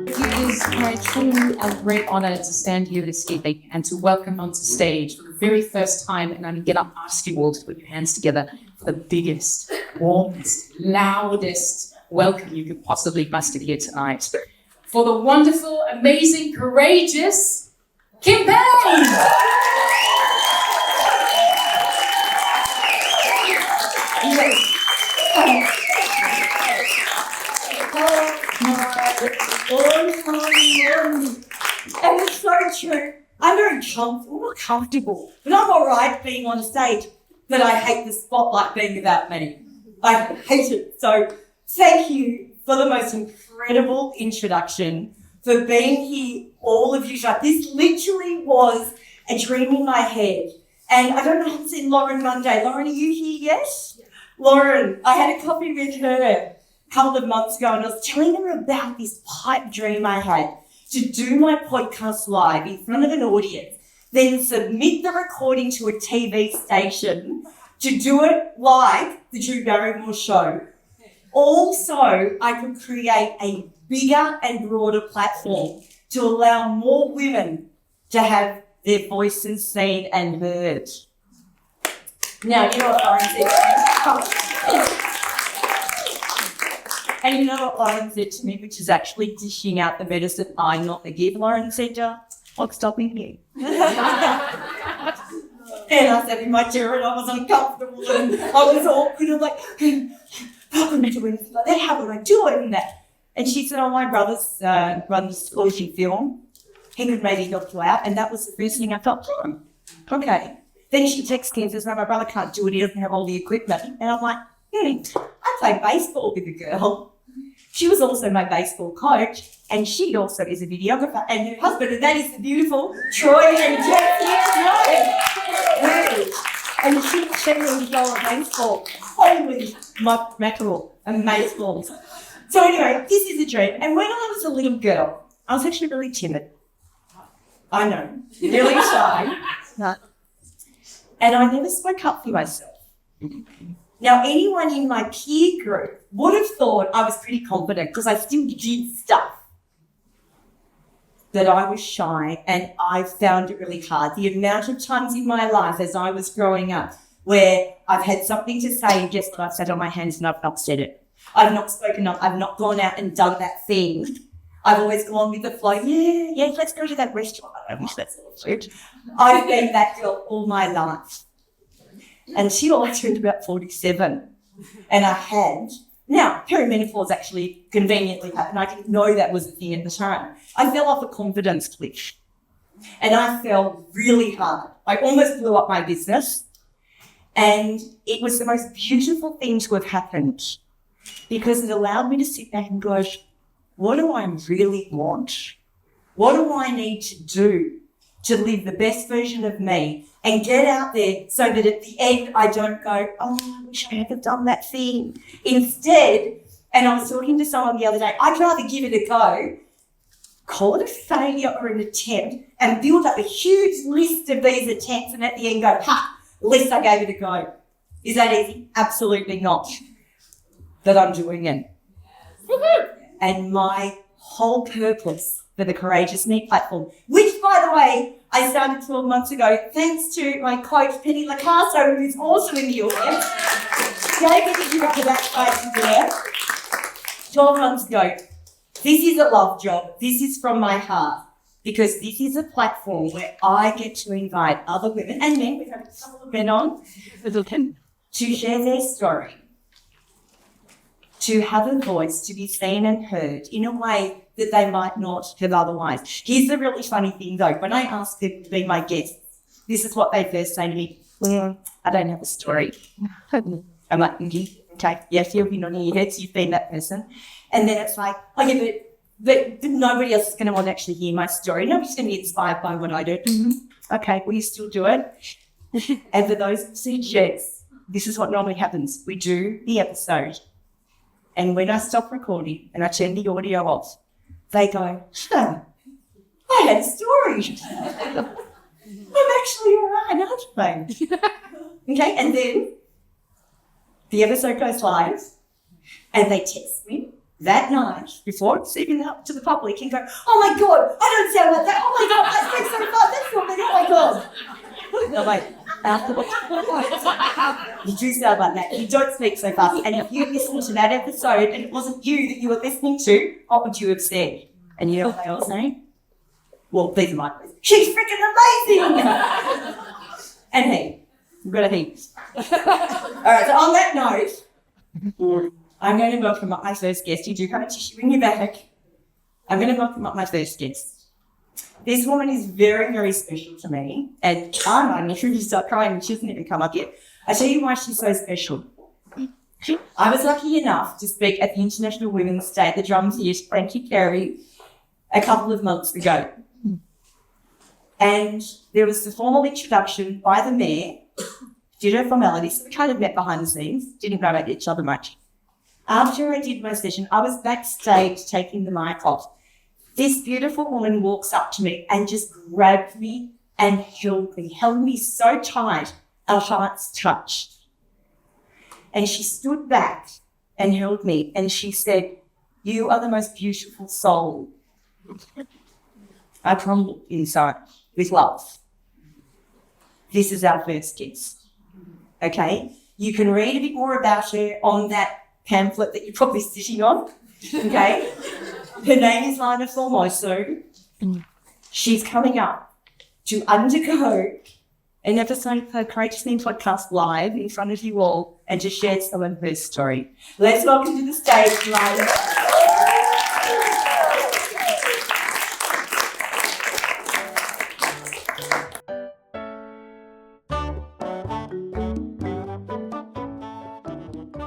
It is my truly a great honor to stand here this evening and to welcome onto stage for the very first time, and I'm going to ask you all to put your hands together for the biggest, warmest, loudest welcome you could possibly muster here tonight. For the wonderful, amazing, courageous Payne! And it's so true. I'm very comfortable, but I'm all right being on stage. But I hate the spotlight being about me. I hate it. So thank you for the most incredible introduction, for being here, all of you. This literally was a dream in my head. And I don't know, I haven't seen Lauren Monday. Lauren, are you here yet? Lauren, I had a coffee with her a couple of months ago, and I was telling her about this pipe dream I had to do my podcast live in front of an audience, then submit the recording to a TV station to do it like the Drew Barrymore show. Also, I could create a bigger and broader platform to allow more women to have their voices seen and heard. Now, you know what Lauren said? And you know what Lauren said to me, which is actually dishing out the medicine I'm not the give. Lauren said, what's stopping you? And I sat in my chair and I was uncomfortable and I was awkward. I'm like, how can I do anything like that? How would I do it? And she said, my brother's runs scholarship film. He could maybe help you out. And that was the first thing I thought, okay. Then she texts me and says, no, my brother can't do it. He doesn't have all the equipment. And I'm like, I play baseball with a girl. She was also my baseball coach, and she also is a videographer, and her husband, and that is the beautiful Troy and Jess. And she really go on baseball. Holy mackerel and baseballs. So anyway, this is a dream. And when I was a little girl, I was actually really timid. I know, really shy. And I never spoke up for myself. Now, anyone in my peer group would have thought I was pretty confident because I still did stuff. That I was shy, and I found it really hard. The amount of times in my life as I was growing up where I've had something to say and just I've sat on my hands and I've not said it. I've not spoken up. I've not gone out and done that thing. I've always gone with the flow. Yeah, let's go to that restaurant. I wish that's food. I've been that girl all my life. Until I turned about 47, and I had, now perimenopause actually conveniently happened. I didn't know that was a thing at the time. I fell off a confidence cliff, and I fell really hard. I almost blew up my business, and it was the most beautiful thing to have happened because it allowed me to sit back and go, what do I really want? What do I need to do to live the best version of me and get out there so that at the end I don't go, I wish I had done that thing. Instead, and I was talking to someone the other day, I'd rather give it a go, call it a failure or an attempt, and build up a huge list of these attempts and at the end go, at least I gave it a go. Is that easy? Absolutely not. That I'm doing it. And my whole purpose for the Courageous Me platform, which, by the way, I started 12 months ago, thanks to my coach, Penny Lacasso, who's also in the audience. David, if you up to that space there. 12 months ago. This is a love job. This is from my heart, because this is a platform where I get to invite other women and men, we've had a couple of men on, to share their story, to have a voice, to be seen and heard in a way that they might not have otherwise. Here's the really funny thing though, when I ask them to be my guests, this is what they first say to me, I don't have a story. I'm like, okay, yes, you'll be nodding your heads, you've been that person. And then it's like, okay, but nobody else is going to want to actually hear my story. Nobody's going to be inspired by what I do. Okay, will you still do it? And for those who said yes, this is what normally happens. We do the episode, and when I stop recording and I turn the audio off, they go, I had a story. I'm actually all right, aren't I? Okay, and then the episode goes live and they text me that night, before it's even out to the public, and go, oh my God, I don't sound like that. Oh my God, that speaks so fast. That's not me. Oh my God. No, wait. Afterwards, you do sound like that. You don't speak so fast. And if you listened to that episode and it wasn't you that you were listening to, what would you have said? And you know what they were saying? Well, these are my words. She's freaking amazing! And he. We've got a heap. All right, so on that note, I'm going to welcome up my first guest. You do have a tissue in your bag. I'm going to welcome up my first guest. This woman is very, very special to me. And I'm not sure you start crying and she doesn't even come up yet. I'll tell you why she's so special. I was lucky enough to speak at the International Women's Day at the Drum Theatre, Frankie Carey, a couple of months ago. And there was the formal introduction by the mayor, did her formalities, so we kind of met behind the scenes, didn't know about each other much. After I did my session, I was backstage taking the mic off. This beautiful woman walks up to me and just grabbed me and held me so tight, our hearts touched. And she stood back and held me and she said, you are the most beautiful soul. I crumbled inside with love. This is our first guest. Okay? You can read a bit more about her on that pamphlet that you're probably sitting on. Okay? Her name is Lina Formoso. She's coming up to undergo an episode of her Courageous Men podcast live in front of you all and to share some of her story. Let's welcome to the stage, Lina.